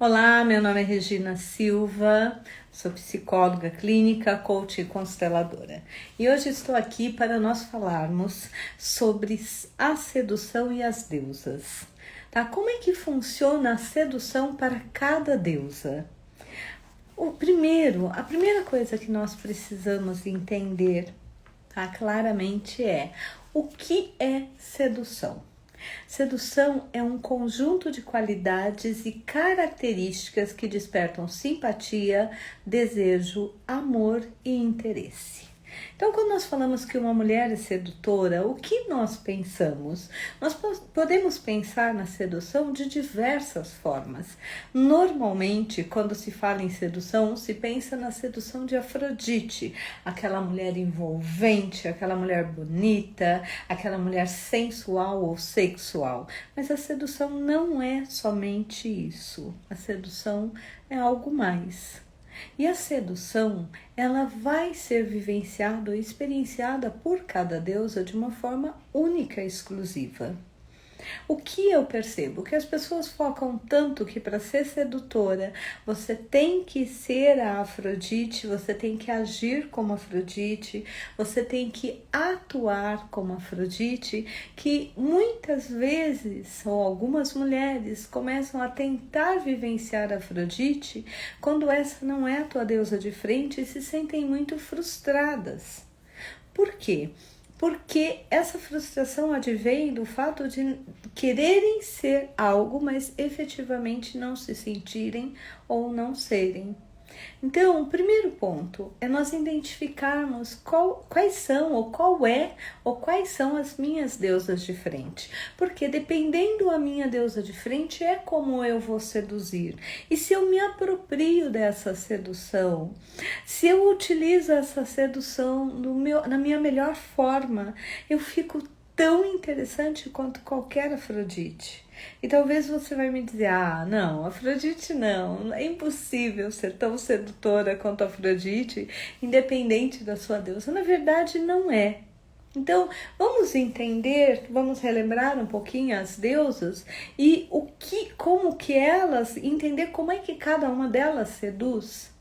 Olá, meu nome é Regina Silva, sou psicóloga clínica, coach e consteladora. E hoje estou aqui para nós falarmos sobre a sedução e as deusas. Tá? Como é que funciona a sedução para cada deusa? A primeira coisa que nós precisamos entender, tá, claramente é o que é sedução. Sedução é um conjunto de qualidades e características que despertam simpatia, desejo, amor e interesse. Então, quando nós falamos que uma mulher é sedutora, o que nós pensamos? Nós podemos pensar na sedução de diversas formas. Normalmente, quando se fala em sedução, se pensa na sedução de Afrodite, aquela mulher envolvente, aquela mulher bonita, aquela mulher sensual ou sexual. Mas a sedução não é somente isso. A sedução é algo mais. E a sedução, ela vai ser vivenciada ou experienciada por cada deusa de uma forma única e exclusiva. O que eu percebo? Que as pessoas focam tanto que para ser sedutora, você tem que ser a Afrodite, você tem que agir como Afrodite, você tem que atuar como Afrodite, que muitas vezes, ou algumas mulheres, começam a tentar vivenciar a Afrodite quando essa não é a tua deusa de frente e se sentem muito frustradas. Por quê? Porque essa frustração advém do fato de quererem ser algo, mas efetivamente não se sentirem ou não serem. Então, o primeiro ponto é nós identificarmos quais são as minhas deusas de frente. Porque dependendo da minha deusa de frente é como eu vou seduzir. E se eu me aproprio dessa sedução, se eu utilizo essa sedução na minha melhor forma, eu fico tão interessante quanto qualquer Afrodite. E talvez você vai me dizer, não, Afrodite não, é impossível ser tão sedutora quanto Afrodite, independente da sua deusa. Na verdade, não é. Então, vamos relembrar um pouquinho as deusas e entender como é que cada uma delas seduz.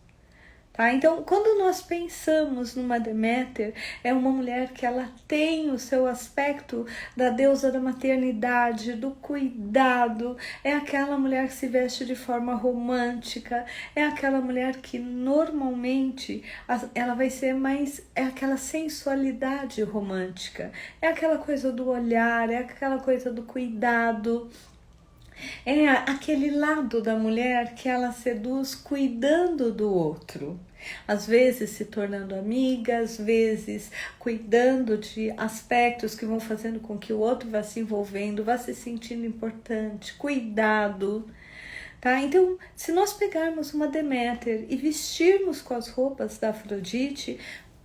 Tá? Então, quando nós pensamos numa Deméter, é uma mulher que ela tem o seu aspecto da deusa da maternidade, do cuidado, é aquela mulher que se veste de forma romântica, é aquela mulher que normalmente ela vai ser é aquela sensualidade romântica, é aquela coisa do olhar, é aquela coisa do cuidado. É aquele lado da mulher que ela seduz cuidando do outro. Às vezes se tornando amiga, às vezes cuidando de aspectos que vão fazendo com que o outro vá se envolvendo, vá se sentindo importante, cuidado. Tá? Então, se nós pegarmos uma Deméter e vestirmos com as roupas da Afrodite,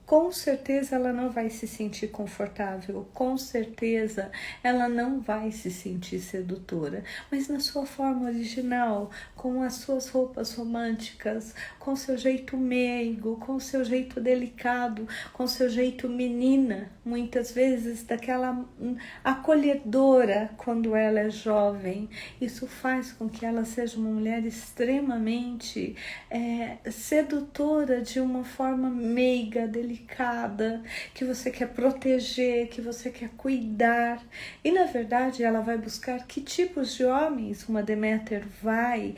com certeza ela não vai se sentir confortável, com certeza ela não vai se sentir sedutora, mas na sua forma original, com as suas roupas românticas, com seu jeito meigo, com seu jeito delicado, com seu jeito menina, muitas vezes daquela acolhedora quando ela é jovem. Isso faz com que ela seja uma mulher extremamente sedutora de uma forma meiga, delicada, que você quer proteger, que você quer cuidar. E na verdade ela vai buscar que tipos de homens uma Deméter vai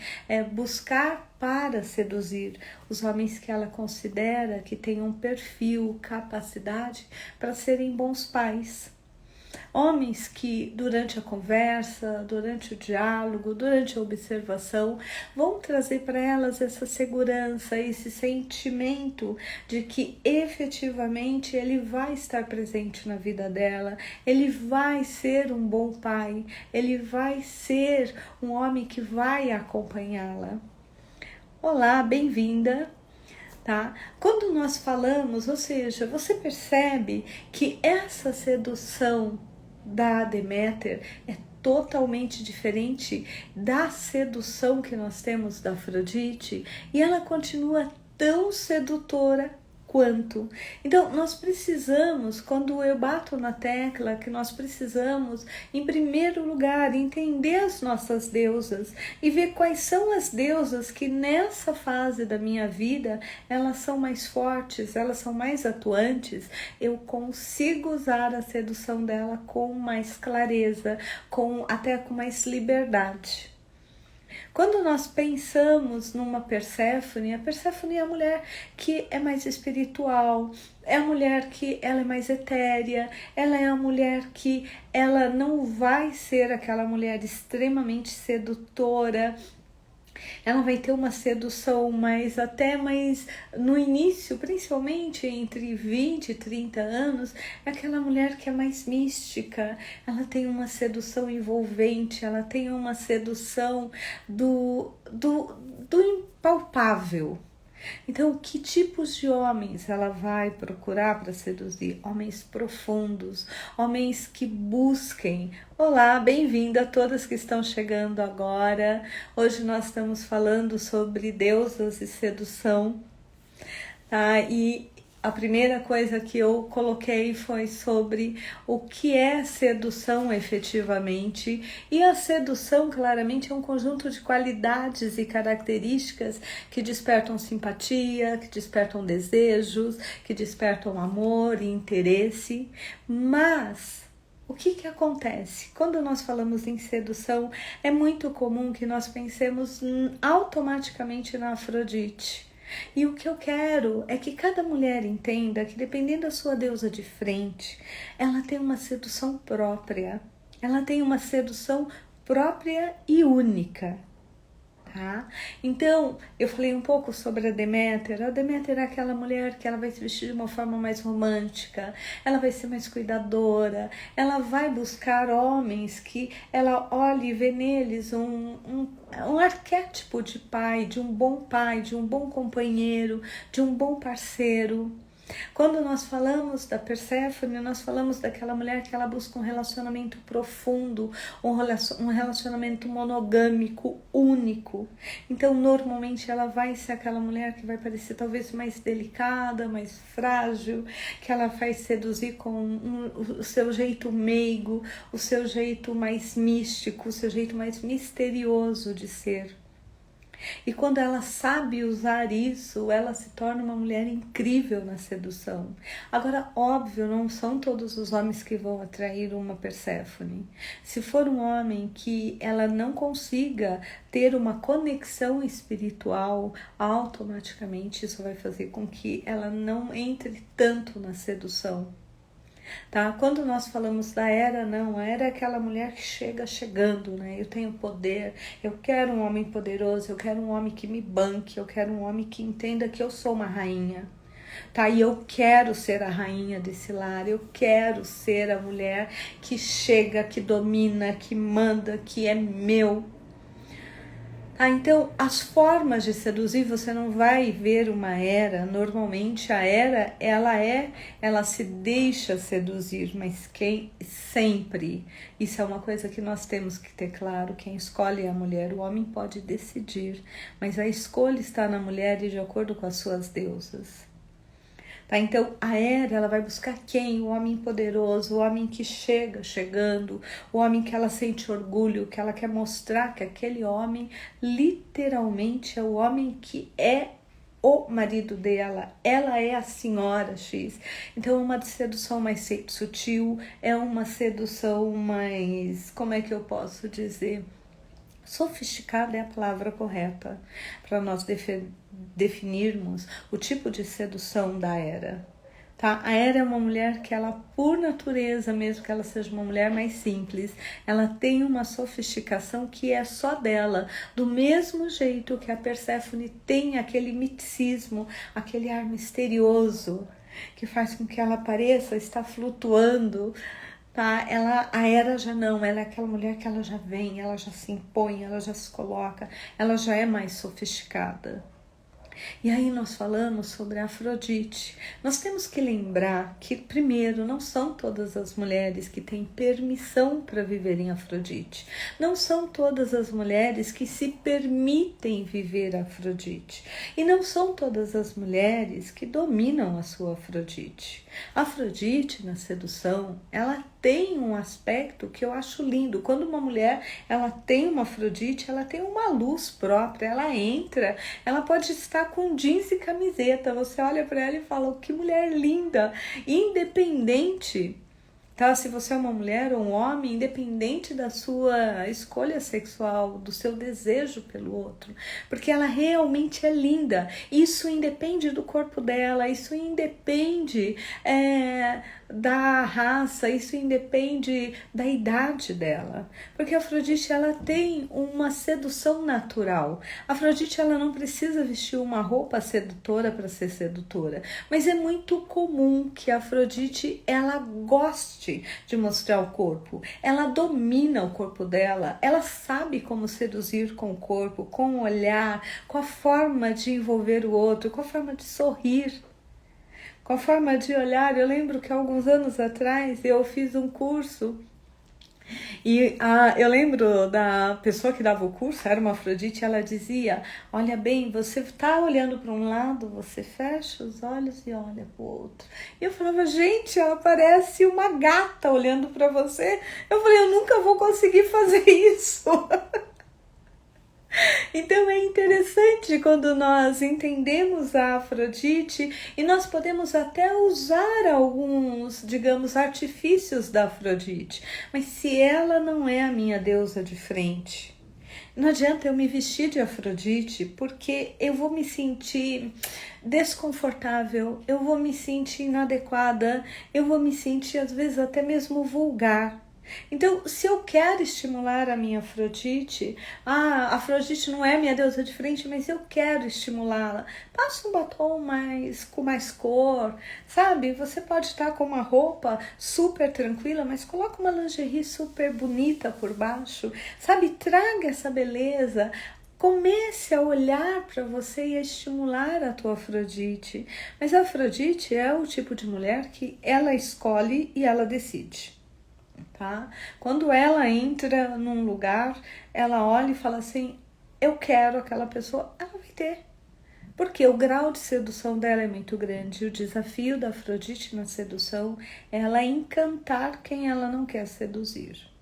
buscar para seduzir? Os homens que ela considera que tenham perfil, capacidade para serem bons pais. Homens que durante a conversa, durante o diálogo, durante a observação, vão trazer para elas essa segurança, esse sentimento de que efetivamente ele vai estar presente na vida dela, ele vai ser um bom pai, ele vai ser um homem que vai acompanhá-la. Olá, bem-vinda! Tá? Quando nós falamos, ou seja, você percebe que essa sedução da Deméter é totalmente diferente da sedução que nós temos da Afrodite, e ela continua tão sedutora quanto. Então, nós precisamos, quando eu bato na tecla, que nós precisamos, em primeiro lugar, entender as nossas deusas e ver quais são as deusas que nessa fase da minha vida, elas são mais fortes, elas são mais atuantes, eu consigo usar a sedução dela com mais clareza, até com mais liberdade. Quando nós pensamos numa Perséfone, a Perséfone é a mulher que é mais espiritual, é a mulher que ela é mais etérea, ela é a mulher que ela não vai ser aquela mulher extremamente sedutora. Ela vai ter uma sedução mais no início, principalmente entre 20 e 30 anos, é aquela mulher que é mais mística, ela tem uma sedução envolvente, ela tem uma sedução do impalpável. Então, que tipos de homens ela vai procurar para seduzir? Homens profundos, homens que busquem. Olá, bem-vinda a todas que estão chegando agora. Hoje nós estamos falando sobre deusas e sedução, tá? E a primeira coisa que eu coloquei foi sobre o que é sedução efetivamente. E a sedução, claramente, é um conjunto de qualidades e características que despertam simpatia, que despertam desejos, que despertam amor e interesse. Mas o que acontece? Quando nós falamos em sedução, é muito comum que nós pensemos automaticamente na Afrodite. E o que eu quero é que cada mulher entenda que, dependendo da sua deusa de frente, ela tem uma sedução própria. Ela tem uma sedução própria e única. Tá? Então, eu falei um pouco sobre a Deméter. A Deméter é aquela mulher que ela vai se vestir de uma forma mais romântica, ela vai ser mais cuidadora, ela vai buscar homens que ela olhe e vê neles um arquétipo de pai, de um bom companheiro, de um bom parceiro. Quando nós falamos da Perséfone, nós falamos daquela mulher que ela busca um relacionamento profundo, um relacionamento monogâmico, único. Então, normalmente, ela vai ser aquela mulher que vai parecer talvez mais delicada, mais frágil, que ela vai seduzir com o seu jeito meigo, o seu jeito mais místico, o seu jeito mais misterioso de ser. E quando ela sabe usar isso, ela se torna uma mulher incrível na sedução. Agora, óbvio, não são todos os homens que vão atrair uma Perséfone. Se for um homem que ela não consiga ter uma conexão espiritual, automaticamente isso vai fazer com que ela não entre tanto na sedução. Tá? Quando nós falamos da Hera, não, a Hera é aquela mulher que chega chegando, né? Eu tenho poder, eu quero um homem poderoso, eu quero um homem que me banque, eu quero um homem que entenda que eu sou uma rainha, tá? E eu quero ser a rainha desse lar, eu quero ser a mulher que chega, que domina, que manda, que é meu. Então, as formas de seduzir, você não vai ver uma Hera. Normalmente a Hera, ela se deixa seduzir, mas quem sempre, isso é uma coisa que nós temos que ter claro, quem escolhe é a mulher. O homem pode decidir, mas a escolha está na mulher e de acordo com as suas deusas. Tá? Então, a Hera, ela vai buscar quem? O homem poderoso, o homem que chegando, o homem que ela sente orgulho, que ela quer mostrar que aquele homem literalmente é o homem que é o marido dela, ela é a senhora X. Então, é uma sedução mais sutil, é uma sedução mais, como é que eu posso dizer? Sofisticada é a palavra correta para nós definirmos o tipo de sedução da Hera. Tá? A Hera é uma mulher que ela, por natureza, mesmo que ela seja uma mulher mais simples, ela tem uma sofisticação que é só dela, do mesmo jeito que a Perséfone tem aquele miticismo, aquele ar misterioso, que faz com que ela pareça estar flutuando. Tá? A Hera já não, ela é aquela mulher que ela já vem, ela já se impõe, ela já se coloca, ela já é mais sofisticada. E aí nós falamos sobre a Afrodite. Nós temos que lembrar que, primeiro, não são todas as mulheres que têm permissão para viver em Afrodite. Não são todas as mulheres que se permitem viver Afrodite. E não são todas as mulheres que dominam a sua Afrodite. A Afrodite, na sedução, ela tem um aspecto que eu acho lindo. Quando uma mulher ela tem uma Afrodite, ela tem uma luz própria, ela entra, ela pode estar com jeans e camiseta, você olha para ela e fala, que mulher linda, independente, tá? Se você é uma mulher ou um homem, independente da sua escolha sexual, do seu desejo pelo outro, porque ela realmente é linda. Isso independe do corpo dela, isso independe da raça, isso independe da idade dela, porque a Afrodite ela tem uma sedução natural. A Afrodite ela não precisa vestir uma roupa sedutora para ser sedutora, mas é muito comum que a Afrodite ela goste de mostrar o corpo, ela domina o corpo dela, ela sabe como seduzir com o corpo, com o olhar, com a forma de envolver o outro, com a forma de sorrir, com a forma de olhar. Eu lembro que alguns anos atrás eu fiz um curso e eu lembro da pessoa que dava o curso, era uma Afrodite, ela dizia, olha bem, você está olhando para um lado, você fecha os olhos e olha para o outro. E eu falava, gente, ela parece uma gata olhando para você. Eu falei, eu nunca vou conseguir fazer isso. Então é interessante quando nós entendemos a Afrodite e nós podemos até usar alguns, digamos, artifícios da Afrodite. Mas se ela não é a minha deusa de frente, não adianta eu me vestir de Afrodite, porque eu vou me sentir desconfortável, eu vou me sentir inadequada, eu vou me sentir às vezes até mesmo vulgar. Então, se eu quero estimular a minha Afrodite, a Afrodite não é minha deusa de frente, mas eu quero estimulá-la, passa um batom com mais cor, sabe? Você pode estar com uma roupa super tranquila, mas coloca uma lingerie super bonita por baixo, sabe? Traga essa beleza. Comece a olhar para você e a estimular a tua Afrodite. Mas a Afrodite é o tipo de mulher que ela escolhe e ela decide. Tá? Quando ela entra num lugar, ela olha e fala assim, eu quero aquela pessoa, ela vai ter. Porque o grau de sedução dela é muito grande. O desafio da Afrodite na sedução é ela encantar quem ela não quer seduzir.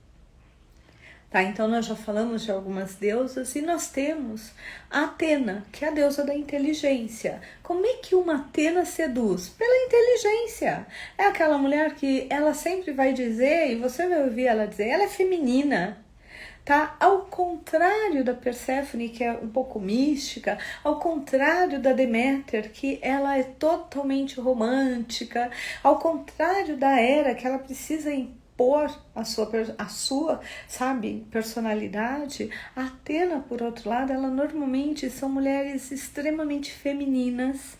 Tá, então nós já falamos de algumas deusas e nós temos a Atena, que é a deusa da inteligência. Como é que uma Atena seduz? Pela inteligência. É aquela mulher que ela sempre vai dizer, e você vai ouvir ela dizer, ela é feminina. Tá? Ao contrário da Perséfone, que é um pouco mística, ao contrário da Deméter, que ela é totalmente romântica, ao contrário da Hera, que ela precisa impor a sua, sabe, personalidade, a Atena, por outro lado, ela normalmente são mulheres extremamente femininas,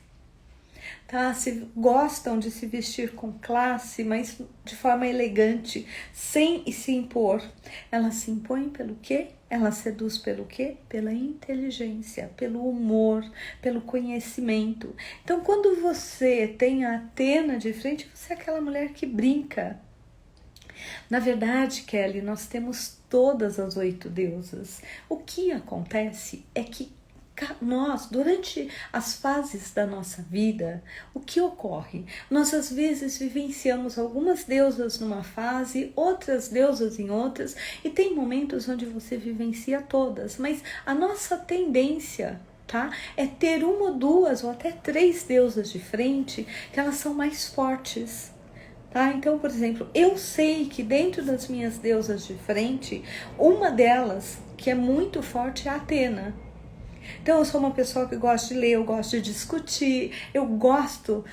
tá? Gostam de se vestir com classe, mas de forma elegante, sem se impor. Ela se impõe pelo quê? Ela seduz pelo quê? Pela inteligência, pelo humor, pelo conhecimento. Então, quando você tem a Atena de frente, você é aquela mulher que brinca. Na verdade, Kelly, nós temos todas as 8 deusas. O que acontece é que nós, durante as fases da nossa vida, o que ocorre? Nós às vezes vivenciamos algumas deusas numa fase, outras deusas em outras, e tem momentos onde você vivencia todas, mas a nossa tendência, tá, é ter 1 ou 2 ou até 3 deusas de frente, que elas são mais fortes. Tá? Então, por exemplo, eu sei que dentro das minhas deusas de frente, uma delas, que é muito forte, é a Atena. Então, eu sou uma pessoa que gosta de ler, eu gosto de discutir, eu gosto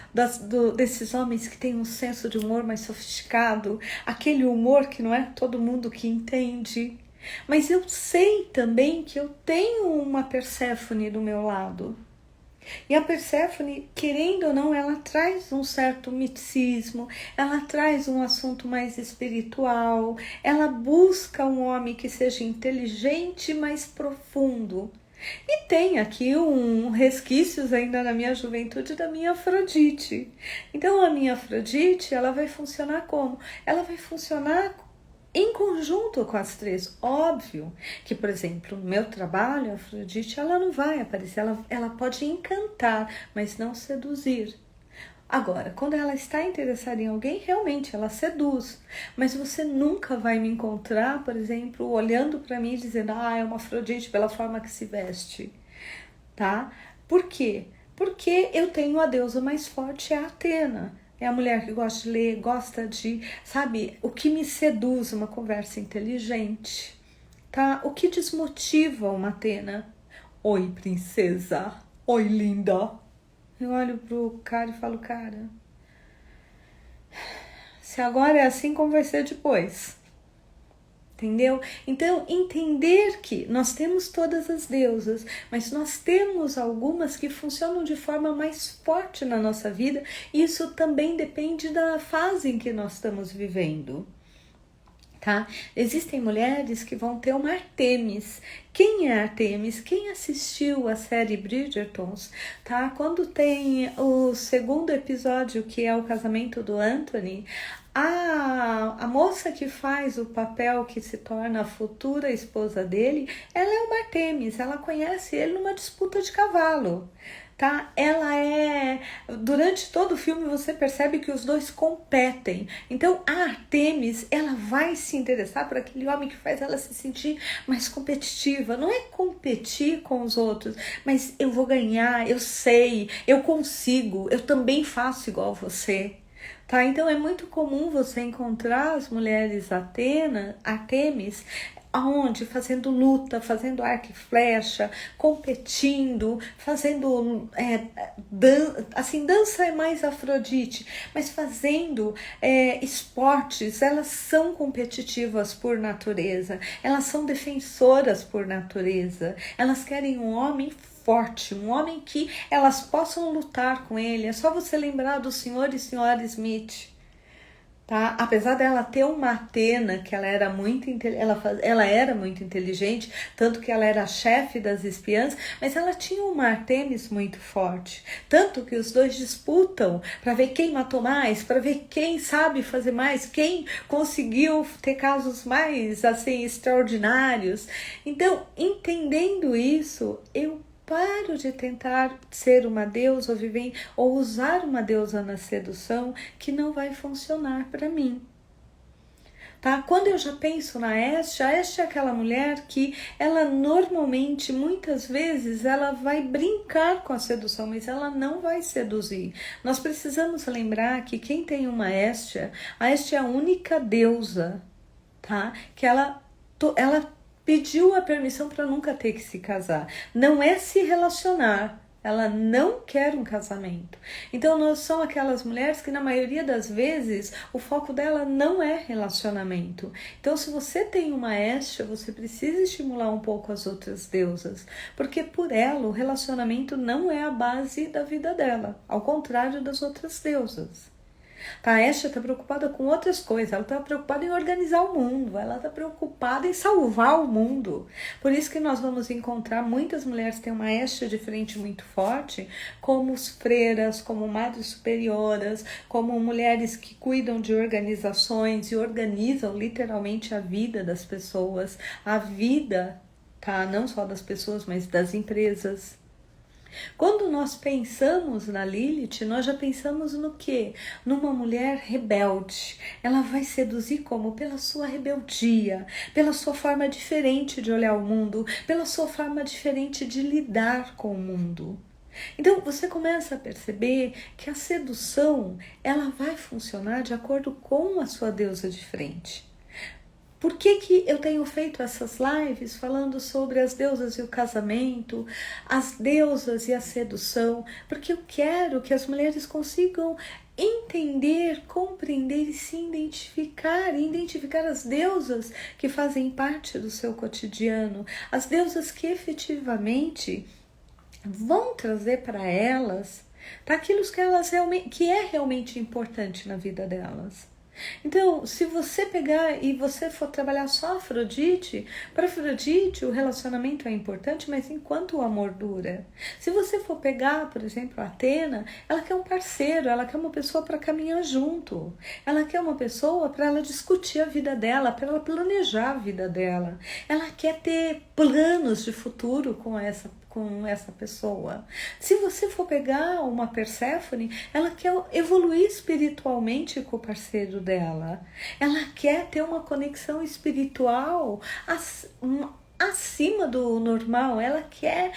desses homens que têm um senso de humor mais sofisticado, aquele humor que não é todo mundo que entende. Mas eu sei também que eu tenho uma Perséfone do meu lado. E a Perséfone, querendo ou não, ela traz um certo misticismo, ela traz um assunto mais espiritual, ela busca um homem que seja inteligente, mas profundo. E tem aqui resquícios ainda na minha juventude da minha Afrodite. Então a minha Afrodite, ela vai funcionar como? Ela vai funcionar em conjunto com as três. Óbvio que, por exemplo, no meu trabalho, a Afrodite, ela não vai aparecer, ela pode encantar, mas não seduzir. Agora, quando ela está interessada em alguém, realmente ela seduz. Mas você nunca vai me encontrar, por exemplo, olhando para mim e dizendo, é uma Afrodite pela forma que se veste, tá? Por quê? Porque eu tenho a deusa mais forte, é a Atena. É a mulher que gosta de ler, gosta de, sabe, o que me seduz, uma conversa inteligente, tá? O que desmotiva uma Atena? Oi, princesa. Oi, linda. Eu olho pro cara e falo, cara, se agora é assim, como vai ser depois? Entendeu? Então, entender que nós temos todas as deusas, mas nós temos algumas que funcionam de forma mais forte na nossa vida, e isso também depende da fase em que nós estamos vivendo. Tá? Existem mulheres que vão ter uma Artemis. Quem é Artemis? Quem assistiu a série Bridgertons, tá? Quando tem o segundo episódio, que é o casamento do Anthony, a moça que faz o papel que se torna a futura esposa dele, ela é uma Artemis, ela conhece ele numa disputa de cavalo. Tá? Ela durante todo o filme você percebe que os dois competem. Então a Artemis, ela vai se interessar por aquele homem que faz ela se sentir mais competitiva. Não é competir com os outros, mas eu vou ganhar, eu sei, eu consigo, eu também faço igual você. Tá? Então é muito comum você encontrar as mulheres Artemis, aonde? Fazendo luta, fazendo arco e flecha, competindo, fazendo dança é mais Afrodite, mas fazendo esportes. Elas são competitivas por natureza, elas são defensoras por natureza, elas querem um homem forte, um homem que elas possam lutar com ele. É só você lembrar do senhor e senhora Smith. Tá? Apesar dela ter uma Atena, que ela era muito inteligente, tanto que ela era a chefe das espiãs, mas ela tinha uma Artemis muito forte. Tanto que os dois disputam para ver quem matou mais, para ver quem sabe fazer mais, quem conseguiu ter casos mais assim extraordinários. Então, entendendo isso, eu paro de tentar ser uma deusa ou usar uma deusa na sedução, que não vai funcionar para mim. Tá? Quando eu já penso na Este, a Este é aquela mulher que ela normalmente, muitas vezes, ela vai brincar com a sedução, mas ela não vai seduzir. Nós precisamos lembrar que quem tem uma Este, a Este é a única deusa, tá? Que ela pediu a permissão para nunca ter que se casar. Não é se relacionar. Ela não quer um casamento. Então, nós somos aquelas mulheres que, na maioria das vezes, o foco dela não é relacionamento. Então, se você tem uma Este, você precisa estimular um pouco as outras deusas. Porque, por ela, o relacionamento não é a base da vida dela. Ao contrário das outras deusas. Tá, a Este está preocupada com outras coisas, ela está preocupada em organizar o mundo, ela está preocupada em salvar o mundo. Por isso que nós vamos encontrar muitas mulheres que têm uma Este de frente muito forte, como freiras, como madres superioras, como mulheres que cuidam de organizações e organizam literalmente a vida das pessoas, a vida, tá, não só das pessoas, mas das empresas. Quando nós pensamos na Lilith, nós já pensamos no quê? Numa mulher rebelde. Ela vai seduzir como? Pela sua rebeldia, pela sua forma diferente de olhar o mundo, pela sua forma diferente de lidar com o mundo. Então você começa a perceber que a sedução, ela vai funcionar de acordo com a sua deusa de frente. Por que eu tenho feito essas lives falando sobre as deusas e o casamento, as deusas e a sedução? Porque eu quero que as mulheres consigam entender, compreender e se identificar as deusas que fazem parte do seu cotidiano, as deusas que efetivamente vão trazer para elas aquilo que é realmente importante na vida delas. Então, se você pegar e você for trabalhar só Afrodite, para Afrodite o relacionamento é importante, mas enquanto o amor dura. Se você for pegar, por exemplo, a Atena, ela quer um parceiro, ela quer uma pessoa para caminhar junto. Ela quer uma pessoa para ela discutir a vida dela, para ela planejar a vida dela. Ela quer ter planos de futuro com essa pessoa. Se você for pegar uma Perséfone, ela quer evoluir espiritualmente com o parceiro dela. Ela quer ter uma conexão espiritual acima do normal. Ela quer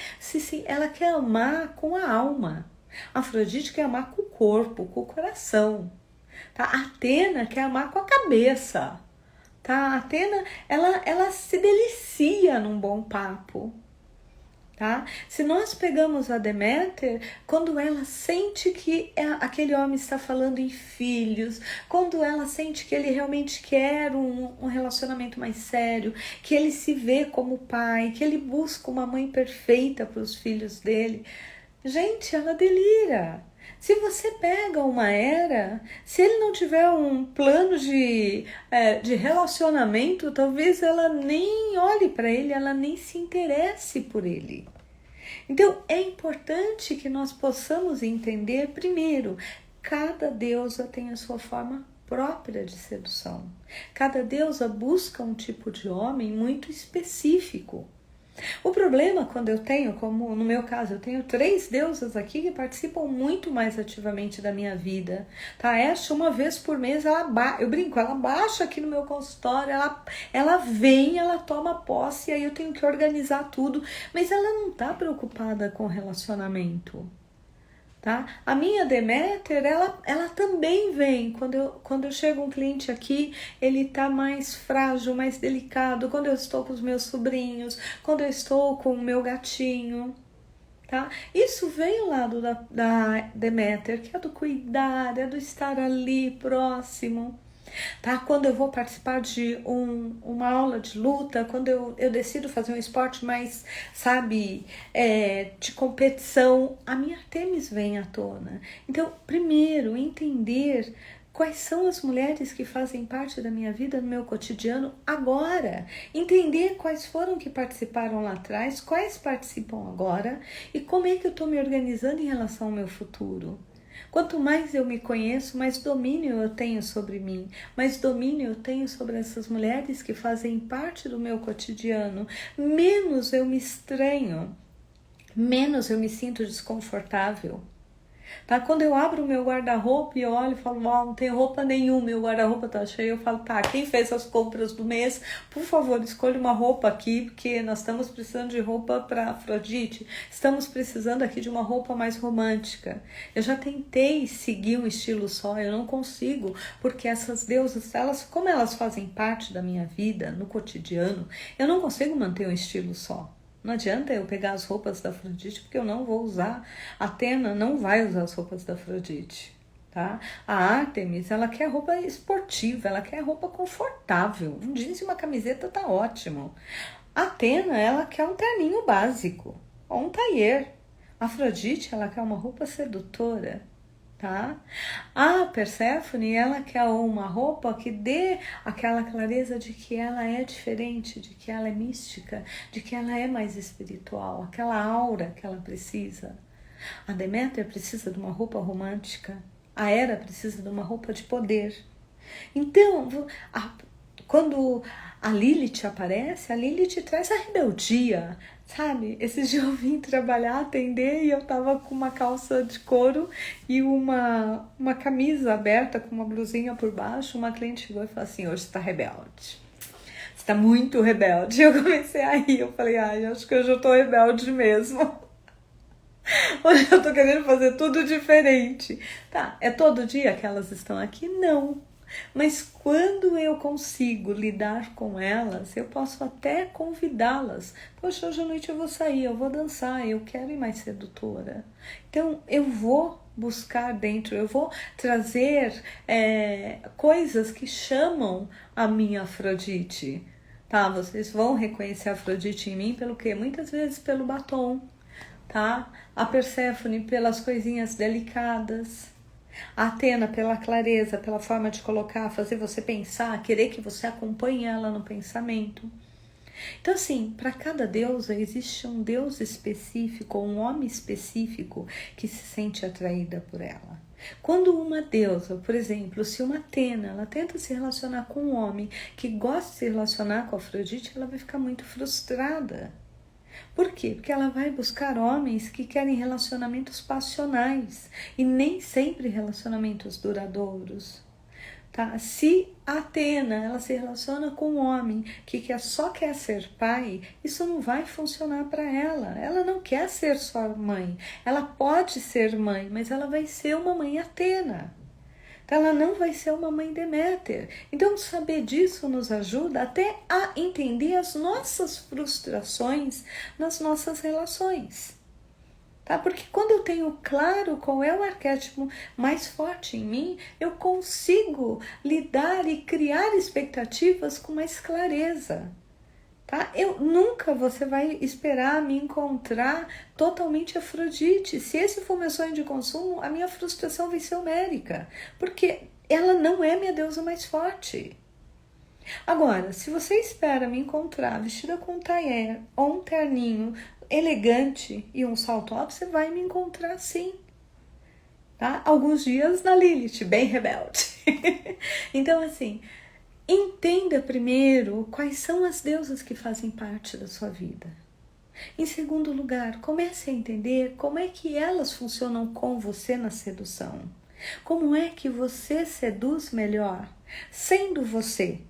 amar com a alma. A Afrodite quer amar com o corpo, com o coração. Tá? A Atena quer amar com a cabeça. Tá? A Atena, ela se delicia num bom papo. Tá? Se nós pegamos a Deméter, quando ela sente que aquele homem está falando em filhos, quando ela sente que ele realmente quer um relacionamento mais sério, que ele se vê como pai, que ele busca uma mãe perfeita para os filhos dele, gente, ela delira. Se você pega uma Hera, se ele não tiver um plano de relacionamento, talvez ela nem olhe para ele, ela nem se interesse por ele. Então, é importante que nós possamos entender, primeiro, cada deusa tem a sua forma própria de sedução. Cada deusa busca um tipo de homem muito específico. O problema quando eu tenho, como no meu caso, eu tenho 3 deusas aqui que participam muito mais ativamente da minha vida. Tá? Esta, uma vez por mês, eu brinco, ela baixa aqui no meu consultório, ela vem, ela toma posse, e aí eu tenho que organizar tudo, mas ela não tá preocupada com relacionamento. Tá? A minha Deméter, ela também vem. Quando eu chego um cliente aqui, ele tá mais frágil, mais delicado. Quando eu estou com os meus sobrinhos, quando eu estou com o meu gatinho. Tá? Isso vem ao lado da Deméter, que é do cuidar, é do estar ali próximo. Tá? Quando eu vou participar de uma aula de luta, quando eu decido fazer um esporte mais, de competição, a minha Artemis vem à tona. Então, primeiro, entender quais são as mulheres que fazem parte da minha vida, no meu cotidiano, agora. Entender quais foram que participaram lá atrás, quais participam agora e como é que eu estou me organizando em relação ao meu futuro. Quanto mais eu me conheço, mais domínio eu tenho sobre mim, mais domínio eu tenho sobre essas mulheres que fazem parte do meu cotidiano, menos eu me estranho, menos eu me sinto desconfortável. Tá? Quando eu abro o meu guarda-roupa e eu olho e falo, não tem roupa nenhuma, meu guarda-roupa tá cheio, eu falo, tá, quem fez as compras do mês, por favor, escolha uma roupa aqui, porque nós estamos precisando de roupa para Afrodite, estamos precisando aqui de uma roupa mais romântica. Eu já tentei seguir um estilo só, eu não consigo, porque essas deusas, como elas fazem parte da minha vida, no cotidiano, eu não consigo manter um estilo só. Não adianta eu pegar as roupas da Afrodite, porque eu não vou usar. A Atena não vai usar as roupas da Afrodite, tá? A Ártemis, ela quer roupa esportiva, ela quer roupa confortável. Um jeans e uma camiseta tá ótimo. A Atena, ela quer um terninho básico, ou um tailleur. A Afrodite, ela quer uma roupa sedutora. Tá? A Perséfone, ela quer uma roupa que dê aquela clareza de que ela é diferente, de que ela é mística, de que ela é mais espiritual, aquela aura que ela precisa. A Deméter precisa de uma roupa romântica, a Hera precisa de uma roupa de poder. Então, quando a Lilith aparece, a Lilith traz a rebeldia, sabe? Esses dias eu vim trabalhar, atender, e eu tava com uma calça de couro e uma camisa aberta com uma blusinha por baixo. Uma cliente chegou e falou assim, hoje você tá rebelde. Você tá muito rebelde. Eu comecei a rir, eu falei, acho que hoje eu tô rebelde mesmo. Hoje eu tô querendo fazer tudo diferente. Tá, é todo dia que elas estão aqui? Não. Mas quando eu consigo lidar com elas, eu posso até convidá-las. Poxa, hoje à noite eu vou sair, eu vou dançar, eu quero ir mais sedutora. Então, eu vou buscar dentro, eu vou trazer coisas que chamam a minha Afrodite. Tá? Vocês vão reconhecer a Afrodite em mim pelo quê? Muitas vezes pelo batom, tá? A Perséfone pelas coisinhas delicadas. A Atena pela clareza, pela forma de colocar, fazer você pensar, querer que você acompanhe ela no pensamento. Então, assim, para cada deusa existe um deus específico, um homem específico que se sente atraída por ela. Quando uma deusa, por exemplo, se uma Atena, ela tenta se relacionar com um homem que gosta de se relacionar com a Afrodite, ela vai ficar muito frustrada. Por quê? Porque ela vai buscar homens que querem relacionamentos passionais e nem sempre relacionamentos duradouros. Tá? Se a Atena ela se relaciona com um homem que só quer ser pai, isso não vai funcionar para ela. Ela não quer ser só mãe. Ela pode ser mãe, mas ela vai ser uma mãe Atena. Então, ela não vai ser uma mãe Deméter. Então, saber disso nos ajuda até a entender as nossas frustrações nas nossas relações. Tá? Porque quando eu tenho claro qual é o arquétipo mais forte em mim, eu consigo lidar e criar expectativas com mais clareza. Tá? Você vai esperar me encontrar totalmente Afrodite. Se esse for meu sonho de consumo, a minha frustração vai ser homérica, porque ela não é minha deusa mais forte. Agora, se você espera me encontrar vestida com um tailleur ou um terninho elegante e um salto alto, você vai me encontrar sim. Tá? Alguns dias na Lilith, bem rebelde. Então, assim, entenda primeiro quais são as deusas que fazem parte da sua vida. Em segundo lugar, comece a entender como é que elas funcionam com você na sedução. Como é que você seduz melhor, sendo você.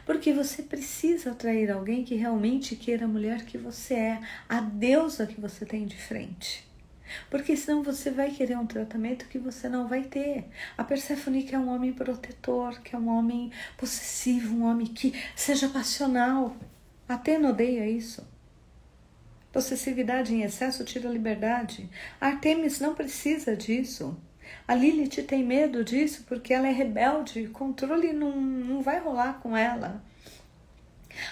Porque você precisa atrair alguém que realmente queira a mulher que você é, a deusa que você tem de frente. Porque senão você vai querer um tratamento que você não vai ter. A Perséfone quer um homem protetor, quer um homem possessivo, um homem que seja passional. A Atena odeia isso. Possessividade em excesso tira a liberdade. A Artemis não precisa disso. A Lilith tem medo disso porque ela é rebelde, controle não vai rolar com ela.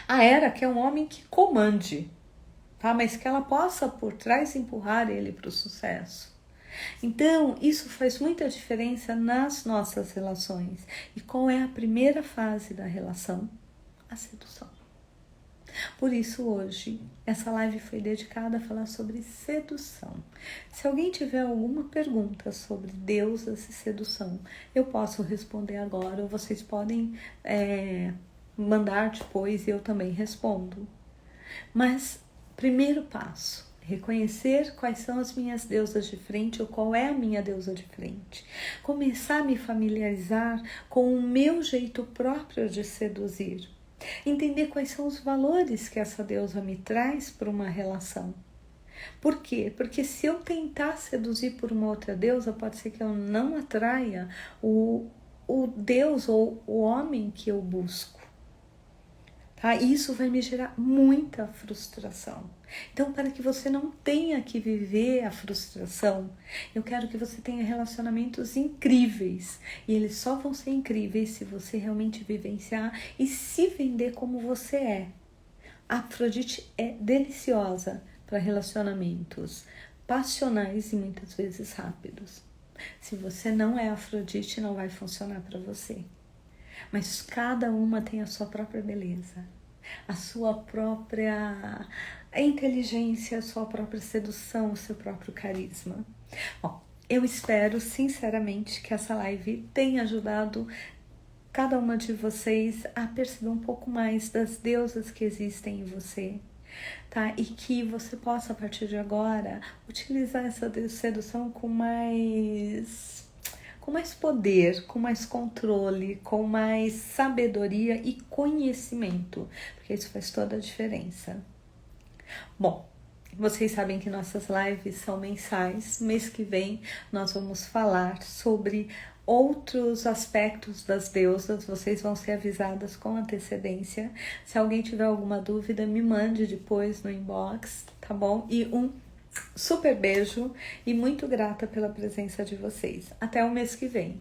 A Hera quer um homem que comande, tá? Mas que ela possa por trás empurrar ele para o sucesso. Então, isso faz muita diferença nas nossas relações. E qual é a primeira fase da relação? A sedução. Por isso hoje, essa live foi dedicada a falar sobre sedução. Se alguém tiver alguma pergunta sobre deusas e sedução, eu posso responder agora, ou vocês podem mandar depois e eu também respondo. Mas, primeiro passo, reconhecer quais são as minhas deusas de frente ou qual é a minha deusa de frente. Começar a me familiarizar com o meu jeito próprio de seduzir. Entender quais são os valores que essa deusa me traz para uma relação. Por quê? Porque se eu tentar seduzir por uma outra deusa, pode ser que eu não atraia o deus ou o homem que eu busco. Tá? E isso vai me gerar muita frustração. Então, para que você não tenha que viver a frustração, eu quero que você tenha relacionamentos incríveis. E eles só vão ser incríveis se você realmente vivenciar e se vender como você é. A Afrodite é deliciosa para relacionamentos passionais e muitas vezes rápidos. Se você não é Afrodite, não vai funcionar para você. Mas cada uma tem a sua própria beleza, a sua própria inteligência, a sua própria sedução, o seu próprio carisma. Bom, eu espero sinceramente que essa live tenha ajudado cada uma de vocês a perceber um pouco mais das deusas que existem em você, tá? E que você possa, a partir de agora, utilizar essa sedução com mais poder, com mais controle, com mais sabedoria e conhecimento, porque isso faz toda a diferença. Bom, vocês sabem que nossas lives são mensais. Mês que vem nós vamos falar sobre outros aspectos das deusas. Vocês vão ser avisadas com antecedência. Se alguém tiver alguma dúvida, me mande depois no inbox, tá bom? E um super beijo e muito grata pela presença de vocês. Até o mês que vem.